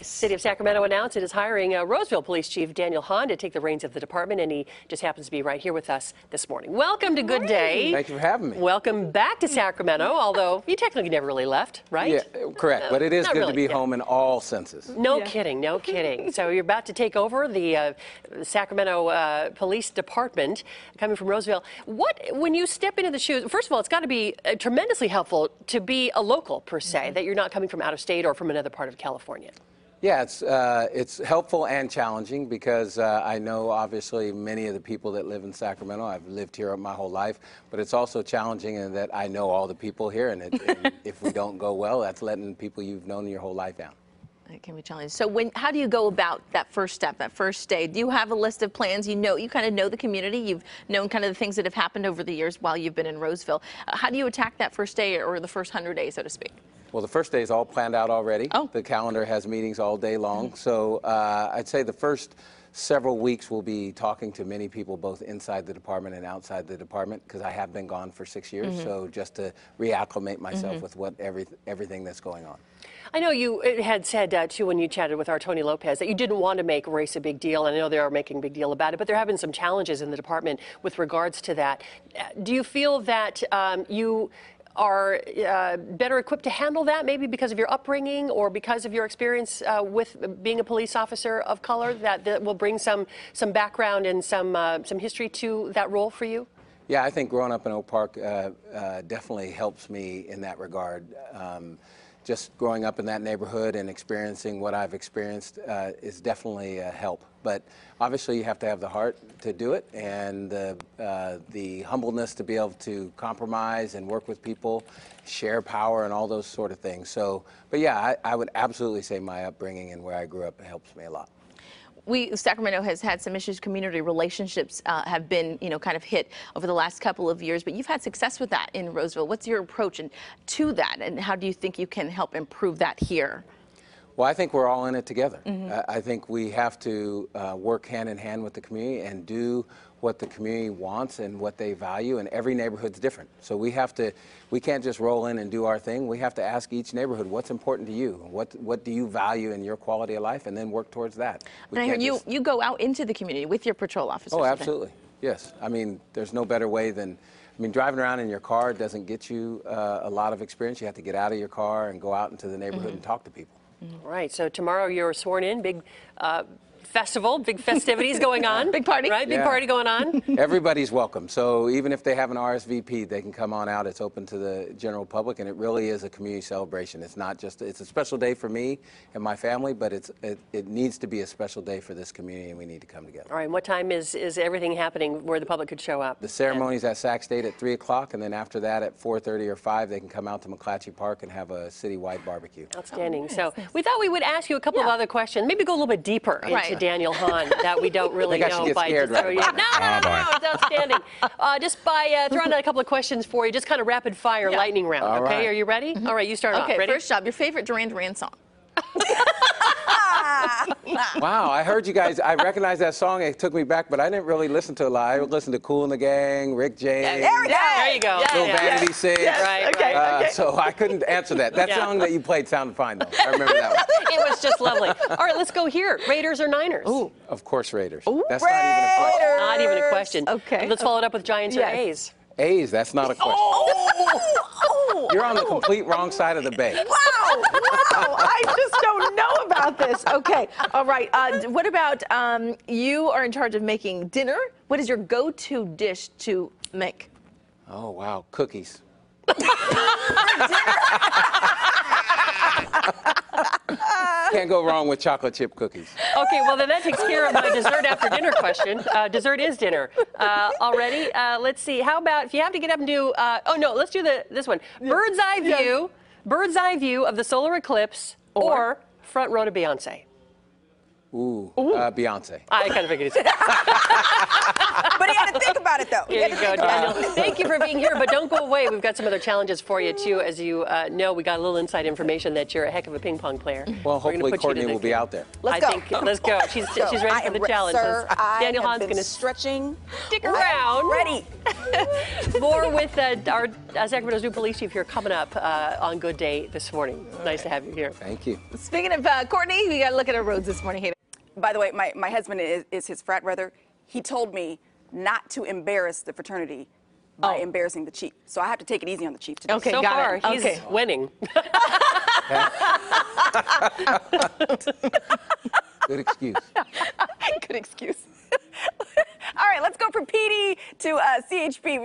City of Sacramento announced it is hiring Roseville Police Chief Daniel Hahn to take the reins of the department, and he just happens to be right here with us this morning. Welcome to Good Day. Thank you for having me. Welcome back to Sacramento, although you technically never really left, right? Yeah, correct. But it is good really, to be home in all senses. No kidding, no kidding. So you're about to take over the Sacramento Police Department, coming from Roseville. When you step into the shoes, first of all, it's got to be tremendously helpful to be a local, per se, that you're not coming from out of state or from another part of California. Yeah, it's helpful and challenging because I know obviously many of the people that live in Sacramento. I've lived here my whole life, but it's also challenging in that I know all the people here, and if we don't go well, that's letting people you've known your whole life down. It can be challenging. So how do you go about that first step, that first day? Do you have a list of plans? You kind of know the community. You've known kind of the things that have happened over the years while you've been in Roseville. How do you attack that first day or the first 100 days, so to speak? Well, the first day is all planned out already. Oh. The calendar has meetings all day long. So I'd say the first several weeks we'll be talking to many people both inside the department and outside the department because I have been gone for 6 years. So just to reacclimate myself with everything that's going on. I know you had said, too, when you chatted with our Tony Lopez, that you didn't want to make race a big deal, and I know they are making a big deal about it, but there have been some challenges in the department with regards to that. Do you feel that you are better equipped to handle that, maybe because of your upbringing or because of your experience with being a police officer of color, that will bring some background and some history to that role for you? Yeah, I think growing up in Oak Park definitely helps me in that regard. Just growing up in that neighborhood and experiencing what I've experienced is definitely a help. But obviously you have to have the heart to do it and the humbleness to be able to compromise and work with people, share power and all those sort of things. So, but yeah, I would absolutely say my upbringing and where I grew up helps me a lot. Sacramento has had some issues. Community relationships have been, kind of hit over the last couple of years, but you've had success with that in Roseville. What's your approach to that, and how do you think you can help improve that here? Well, I think we're all in it together. I think we have to work hand in hand with the community and do what the community wants and what they value, and every neighborhood's different. So we can't just roll in and do our thing. We have to ask each neighborhood, what's important to you? What do you value in your quality of life, and then work towards that. And I heard you go out into the community with your patrol officers. Oh, absolutely. Yes. I mean, there's no better way than, driving around in your car doesn't get you a lot of experience. You have to get out of your car and go out into the neighborhood and talk to people. Right. So tomorrow you're sworn in. Big festival, big festivities going on. Big party. Right? Big party going on. Everybody's welcome. So even if they have an RSVP, they can come on out. It's open to the general public, and it really is a community celebration. It's not just, it's a special day for me and my family, but it needs to be a special day for this community, and we need to come together. All right. And what time is everything happening where the public could show up? The ceremony's at Sac State at 3 o'clock, and then after that at 4:30 or 5, they can come out to McClatchy Park and have a citywide barbecue. Outstanding. Oh, nice. So we thought we would ask you a couple of other questions, maybe go a little bit deeper into Daniel Hahn that we don't really know. I should get scared right now. No, it's outstanding. Just by throwing out a couple of questions for you, just kind of rapid fire lightning round. All okay, right. Are you ready? All right, you start off. Okay, Ready? first job, your favorite Duran Duran song. Wow, I heard you guys. I recognize that song. It took me back, but I didn't really listen to it a lot. I listened to Kool and the Gang, Rick James. There you go. Little Vanity Six. Right, okay. So I couldn't answer that. That song that you played sounded fine, though. I remember that one. It was just lovely. All right, let's go here. Raiders or Niners? Ooh. Of course, Raiders. Ooh, that's not even a question. Not even a question. Okay. Let's follow it up with Giants or A's. A's, that's not a question. You're on the complete wrong side of the bay. Wow, I just don't know about this. Okay, all right. What about you are in charge of making dinner? What is your go-to dish to make? Oh, wow, cookies. Can't go wrong with chocolate chip cookies. Okay, well then that takes care of my dessert after dinner question. Dessert is dinner. Already, let's see. How about if you have to get up and do? Oh no, let's do this one. Bird's eye view. Bird's eye view of the solar eclipse or front row to Beyonce. Ooh, Beyonce. I kind of figured it's. But he had to think about it, though. Here you go, Daniel. Thank you for being here, but don't go away. We've got some other challenges for you, too. As you know, we got a little inside information that you're a heck of a ping pong player. Well, We're gonna hopefully put you to Courtney the will be out there. Let's go. Let's go. She's ready I for am the challenge. Sir, Daniel I Hahn's have been going to stretching. stick around. Ready. More with our Sacramento's new police chief here coming up on Good Day this morning. Nice to have you here. Thank you. Speaking of Courtney, we got to look at our roads this morning. Hey, By the way, my husband is his frat brother. He told me not to embarrass the fraternity by embarrassing the chief. So I have to take it easy on the chief today. Okay, So got far, it. he's Okay. winning. Good excuse. Good excuse. All right, let's go from PD to CHP.